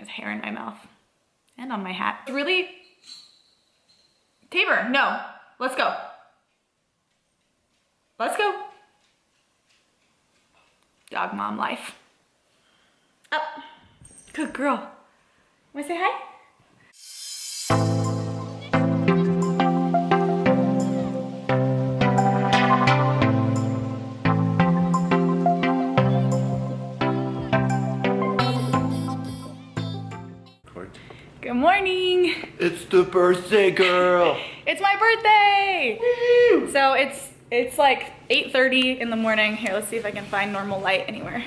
There's hair in my mouth and on my hat. Really? Tabor, no. Let's go. Let's go. Dog mom life. Up. Good girl. Wanna say hi? Good morning. It's the birthday girl. It's my birthday. Woo! So it's like 8:30 in the morning. Here, let's see if I can find normal light anywhere.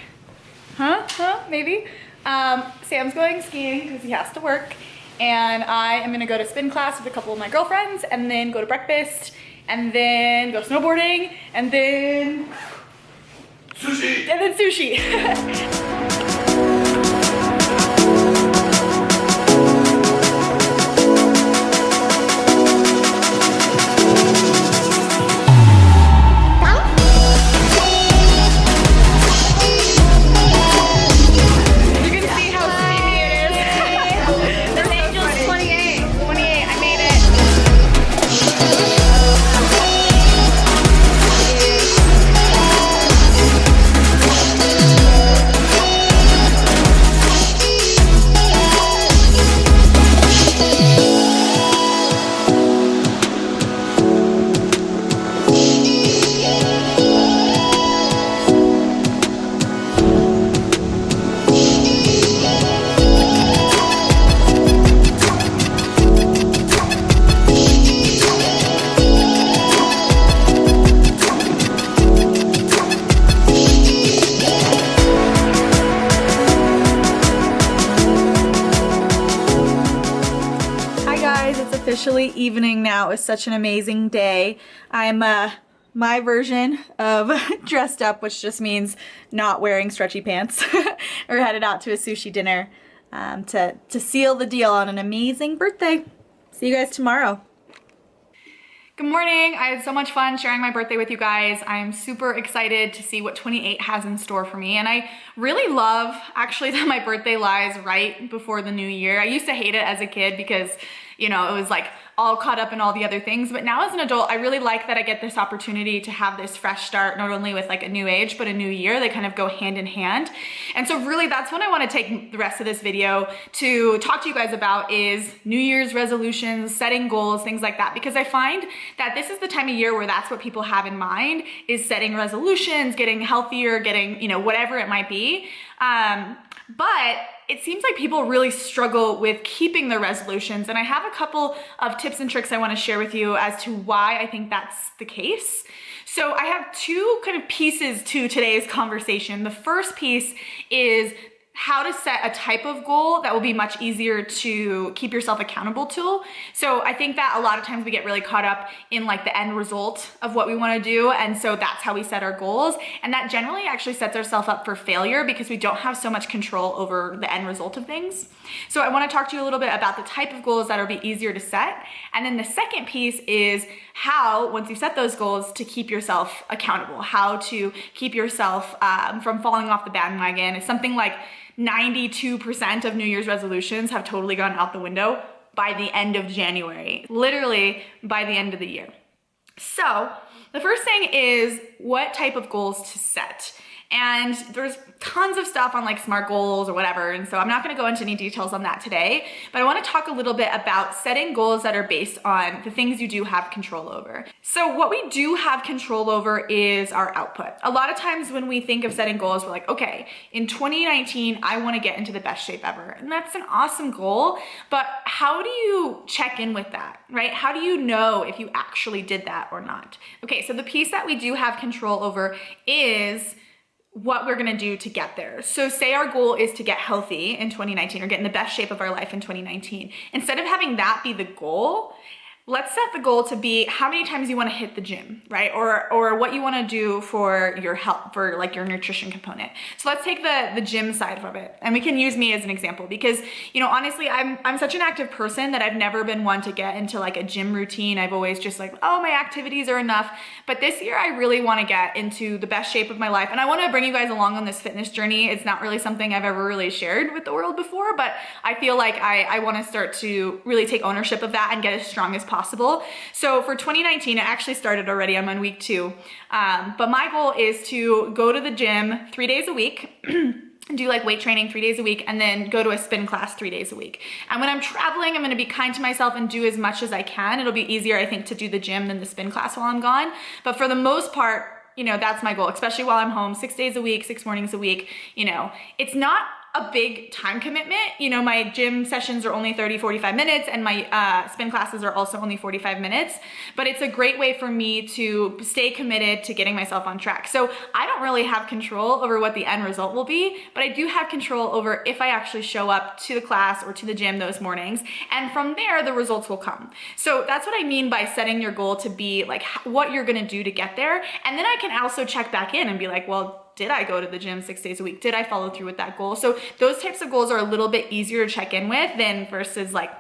Maybe. Sam's going skiing because he has to work, and I am gonna go to spin class with a couple of my girlfriends, and then go to breakfast, and then go snowboarding, and then Sushi. And then sushi. Officially evening now. It's such an amazing day. I'm my version of dressed up, which just means not wearing stretchy pants. We're headed out to a sushi dinner to seal the deal on an amazing birthday. See you guys tomorrow. Good morning. I had so much fun sharing my birthday with you guys. I'm super excited to see what 28 has in store for me. And I really love actually that my birthday lies right before the new year. I used to hate it as a kid because, you know, it was like all caught up in all the other things. But now as an adult, I really like that I get this opportunity to have this fresh start, not only with like a new age, but a new year. They kind of go hand in hand. And so really that's what I want to take the rest of this video to talk to you guys about is New Year's resolutions, setting goals, things like that. Because I find that this is the time of year where that's what people have in mind is setting resolutions, getting healthier, getting, you know, whatever it might be. But it seems like people really struggle with keeping their resolutions. And I have a couple of tips and tricks I want to share with you as to why I think that's the case. So I have two kind of pieces to today's conversation. The first piece is how to set a type of goal that will be much easier to keep yourself accountable to. So I think that a lot of times we get really caught up in like the end result of what we want to do. And so that's how we set our goals. And that generally actually sets ourselves up for failure because we don't have so much control over the end result of things. So I want to talk to you a little bit about the type of goals that'll be easier to set. And then the second piece is how, once you set those goals, to keep yourself accountable, how to keep yourself from falling off the bandwagon. It's something like 92% of New Year's resolutions have totally gone out the window by the end of January, literally by the end of the year. So the first thing is what type of goals to set. And there's tons of stuff on like SMART goals or whatever. And so I'm not going to go into any details on that today, but I want to talk a little bit about setting goals that are based on the things you do have control over. So what we do have control over is our output. A lot of times when we think of setting goals, we're like, okay, in 2019, I want to get into the best shape ever. And that's an awesome goal, but how do you check in with that, right? How do you know if you actually did that or not? Okay, so the piece that we do have control over is what we're gonna do to get there. So say our goal is to get healthy in 2019 or get in the best shape of our life in 2019. Instead of having that be the goal, let's set the goal to be how many times you want to hit the gym, right? Or what you want to do for your health, for like your nutrition component. So let's take the gym side of it, and we can use me as an example because, you know, honestly, I'm such an active person that I've never been one to get into like a gym routine. I've always just like, oh, my activities are enough. But this year I really want to get into the best shape of my life, and I want to bring you guys along on this fitness journey. It's not really something I've ever really shared with the world before, but I feel like I want to start to really take ownership of that and get as strong as possible. So for 2019, it actually started already. I'm on week 2. But my goal is to go to the gym 3 days a week, do like weight training 3 days a week, and then go to a spin class 3 days a week. And when I'm traveling, I'm gonna be kind to myself and do as much as I can. It'll be easier, I think, to do the gym than the spin class while I'm gone. But for the most part, you know, that's my goal, especially while I'm home, 6 days a week, 6 mornings a week. You know, it's not a big time commitment. You know, my gym sessions are only 30, 45 minutes, and my spin classes are also only 45 minutes, but it's a great way for me to stay committed to getting myself on track. So I don't really have control over what the end result will be, but I do have control over if I actually show up to the class or to the gym those mornings, and from there, the results will come. So that's what I mean by setting your goal to be like what you're gonna do to get there, and then I can also check back in and be like, well, did I go to the gym 6 days a week? Did I follow through with that goal? So those types of goals are a little bit easier to check in with than versus like,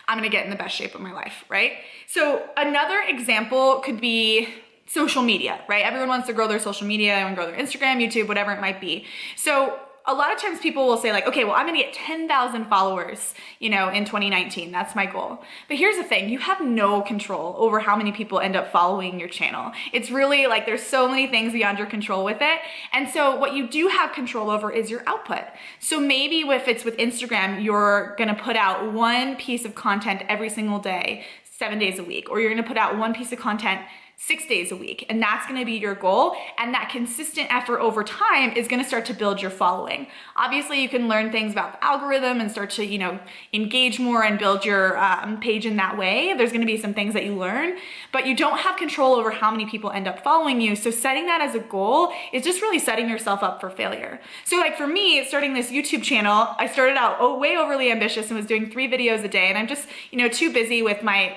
I'm gonna get in the best shape of my life, right? So another example could be social media, right? Everyone wants to grow their social media, everyone grow their Instagram, YouTube, whatever it might be. So a lot of times people will say like, okay, well, I'm gonna get 10,000 followers, you know, in 2019, that's my goal. But here's the thing, you have no control over how many people end up following your channel. It's really like, there's so many things beyond your control with it. And so what you do have control over is your output. So maybe if it's with Instagram, you're gonna put out one piece of content every single day, 7 days a week, or you're gonna put out one piece of content 6 days a week, and that's gonna be your goal, and that consistent effort over time is gonna start to build your following. Obviously, you can learn things about the algorithm and start to, you know, engage more and build your page in that way. There's gonna be some things that you learn, but you don't have control over how many people end up following you, so setting that as a goal is just really setting yourself up for failure. So like for me, starting this YouTube channel, I started out way overly ambitious and was doing 3 videos a day, and I'm just, you know, too busy with my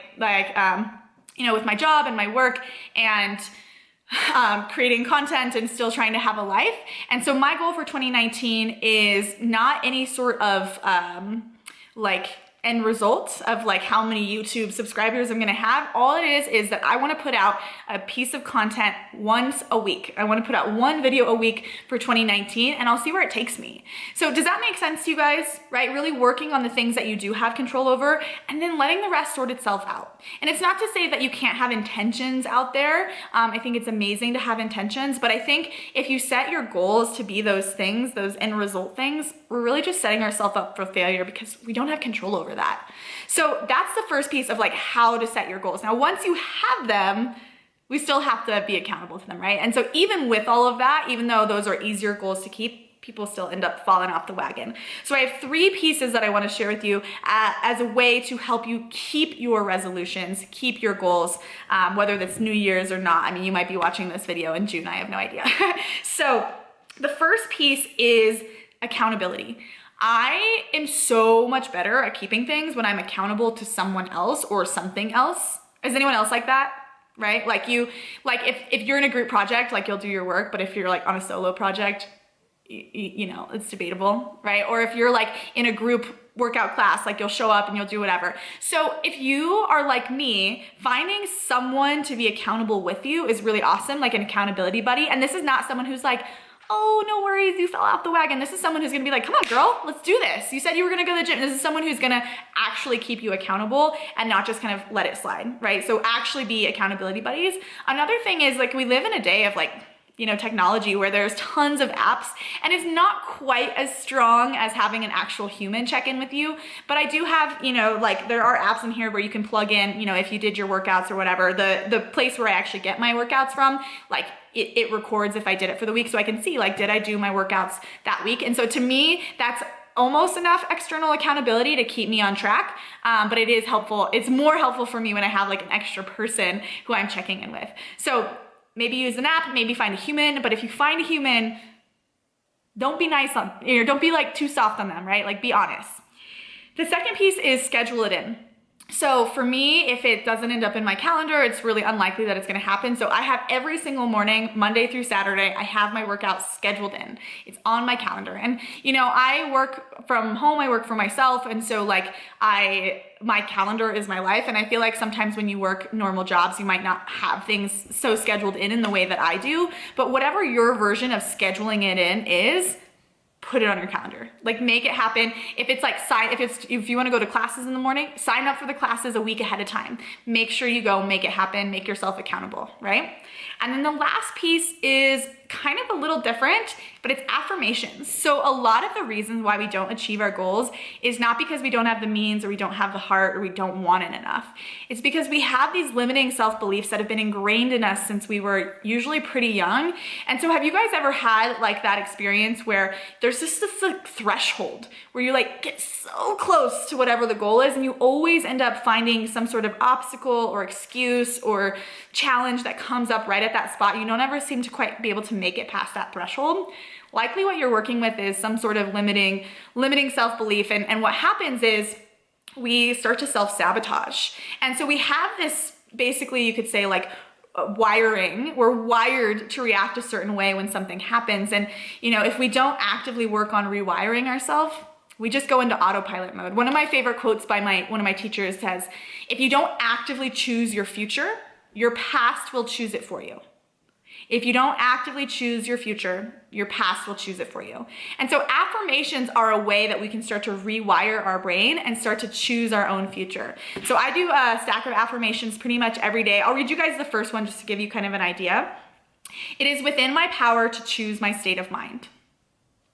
you know, with my job and my work and creating content and still trying to have a life. And so my goal for 2019 is not any sort of like end result of like how many YouTube subscribers I'm gonna have. All it is that I wanna put out a piece of content once a week. I wanna put out 1 video a week for 2019, and I'll see where it takes me. So does that make sense to you guys, right? Really working on the things that you do have control over, and then letting the rest sort itself out. And it's not to say that you can't have intentions out there. I think it's amazing to have intentions, but I think if you set your goals to be those things, those end result things, we're really just setting ourselves up for failure because we don't have control over that. So that's the first piece of like how to set your goals. Now, once you have them, we still have to be accountable to them, right? And so even with all of that, even though those are easier goals to keep, people still end up falling off the wagon. So I have 3 pieces that I want to share with you as a way to help you keep your resolutions, keep your goals, whether that's New Year's or not. I mean, you might be watching this video in June, I have no idea. So the first piece is accountability. I am so much better at keeping things when I'm accountable to someone else or something else. Is anyone else like that? Right? Like if you're in a group project, like you'll do your work, but if you're like on a solo project, you know, it's debatable, right? Or if you're like in a group workout class, like you'll show up and you'll do whatever. So if you are like me, finding someone to be accountable with you is really awesome, like an accountability buddy. And this is not someone who's like, oh, no worries, you fell off the wagon. This is someone who's gonna be like, come on, girl, let's do this. You said you were gonna go to the gym. This is someone who's gonna actually keep you accountable and not just kind of let it slide, right? So actually be accountability buddies. Another thing is like, we live in a day of like, you know, technology where there's tons of apps, and it's not quite as strong as having an actual human check in with you. But I do have, you know, like there are apps in here where you can plug in, you know, if you did your workouts or whatever, the place where I actually get my workouts from, like it records if I did it for the week, so I can see like, did I do my workouts that week? And so to me, that's almost enough external accountability to keep me on track, but it is helpful. It's more helpful for me when I have like an extra person who I'm checking in with. So maybe use an app, maybe find a human, but if you find a human, don't be nice on, don't be like too soft on them, right? Like be honest. The second piece is schedule it in. So for me, if it doesn't end up in my calendar, it's really unlikely that it's gonna happen. So I have every single morning, Monday through Saturday, I have my workouts scheduled in. It's on my calendar. And you know, I work from home, I work for myself. And so like my calendar is my life. And I feel like sometimes when you work normal jobs, you might not have things so scheduled in the way that I do. But whatever your version of scheduling it in is, put it on your calendar. Like make it happen. If it's like if you want to go to classes in the morning, sign up for the classes a week ahead of time. Make sure you go, make it happen, make yourself accountable, right? And then the last piece is kind of a little different, but it's affirmations. So a lot of the reasons why we don't achieve our goals is not because we don't have the means or we don't have the heart or we don't want it enough. It's because we have these limiting self-beliefs that have been ingrained in us since we were usually pretty young. And so have you guys ever had like that experience where there's just this like threshold where you like get so close to whatever the goal is and you always end up finding some sort of obstacle or excuse or challenge that comes up right at that spot. You don't ever seem to quite be able to make it past that threshold. Likely what you're working with is some sort of limiting self-belief. And what happens is we start to self-sabotage. And so we have this, basically you could say like wiring. We're wired to react a certain way when something happens. And you know, if we don't actively work on rewiring ourselves, we just go into autopilot mode. One of my favorite quotes by one of my teachers says, if you don't actively choose your future, your past will choose it for you. If you don't actively choose your future, your past will choose it for you. And so affirmations are a way that we can start to rewire our brain and start to choose our own future. So I do a stack of affirmations pretty much every day. I'll read you guys the first one just to give you kind of an idea. It is within my power to choose my state of mind.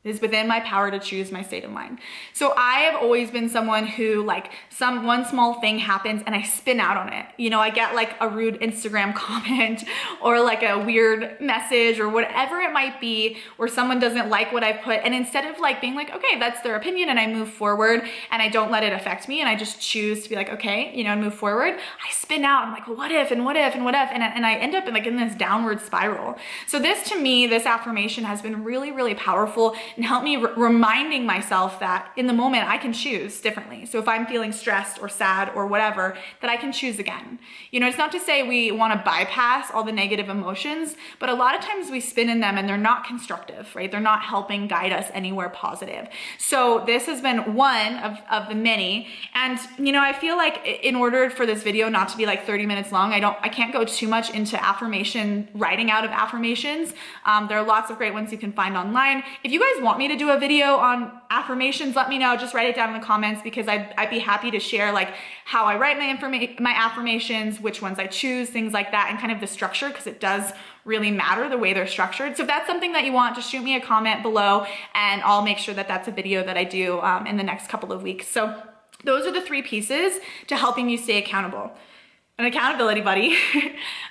It is within my power to choose my state of mind. So I have always been someone who like one small thing happens and I spin out on it. You know, I get like a rude Instagram comment or like a weird message or whatever it might be, or someone doesn't like what I put. And instead of like being like, okay, that's their opinion and I move forward and I don't let it affect me and I just choose to be like, okay, you know, and move forward, I spin out. I'm like, well, what if and what if and what if? And I end up in this downward spiral. So this to me, this affirmation has been really, really powerful and help me reminding myself that in the moment I can choose differently. So if I'm feeling stressed or sad or whatever, that I can choose again. You know, it's not to say we want to bypass all the negative emotions, but a lot of times we spin in them and they're not constructive, right? They're not helping guide us anywhere positive. So this has been one of the many. And, you know, I feel like in order for this video not to be like 30 minutes long, I can't go too much into writing out of affirmations. There are lots of great ones you can find online. If you guys want me to do a video on affirmations, let me know. Just write it down in the comments because I'd be happy to share like how I write my affirmations, which ones I choose, things like that, and kind of the structure, because it does really matter the way they're structured. So if that's something that you want, just shoot me a comment below and I'll make sure that that's a video that I do in the next couple of weeks. So those are the 3 pieces to helping you stay accountable. An accountability buddy,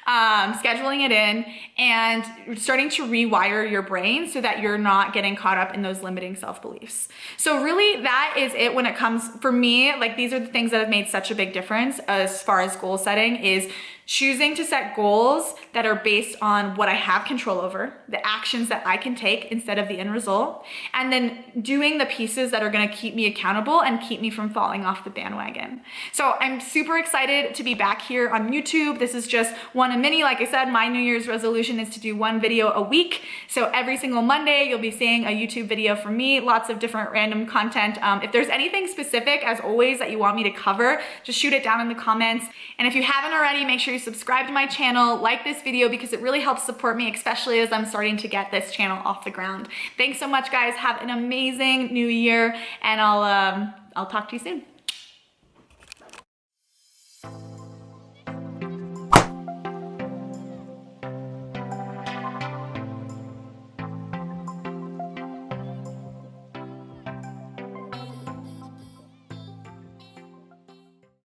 scheduling it in, and starting to rewire your brain so that you're not getting caught up in those limiting self-beliefs. So really that is it when it comes, for me, like these are the things that have made such a big difference as far as goal setting, is choosing to set goals that are based on what I have control over, the actions that I can take instead of the end result, and then doing the pieces that are gonna keep me accountable and keep me from falling off the bandwagon. So I'm super excited to be back here on YouTube. This is just one of many. Like I said, my New Year's resolution is to do 1 video a week. So every single Monday, you'll be seeing a YouTube video from me, lots of different random content. If there's anything specific, as always, that you want me to cover, just shoot it down in the comments. And if you haven't already, make sure you subscribe to my channel, like this video, because it really helps support me, especially as I'm starting to get this channel off the ground. Thanks so much, guys. Have an amazing new year, and I'll talk to you soon.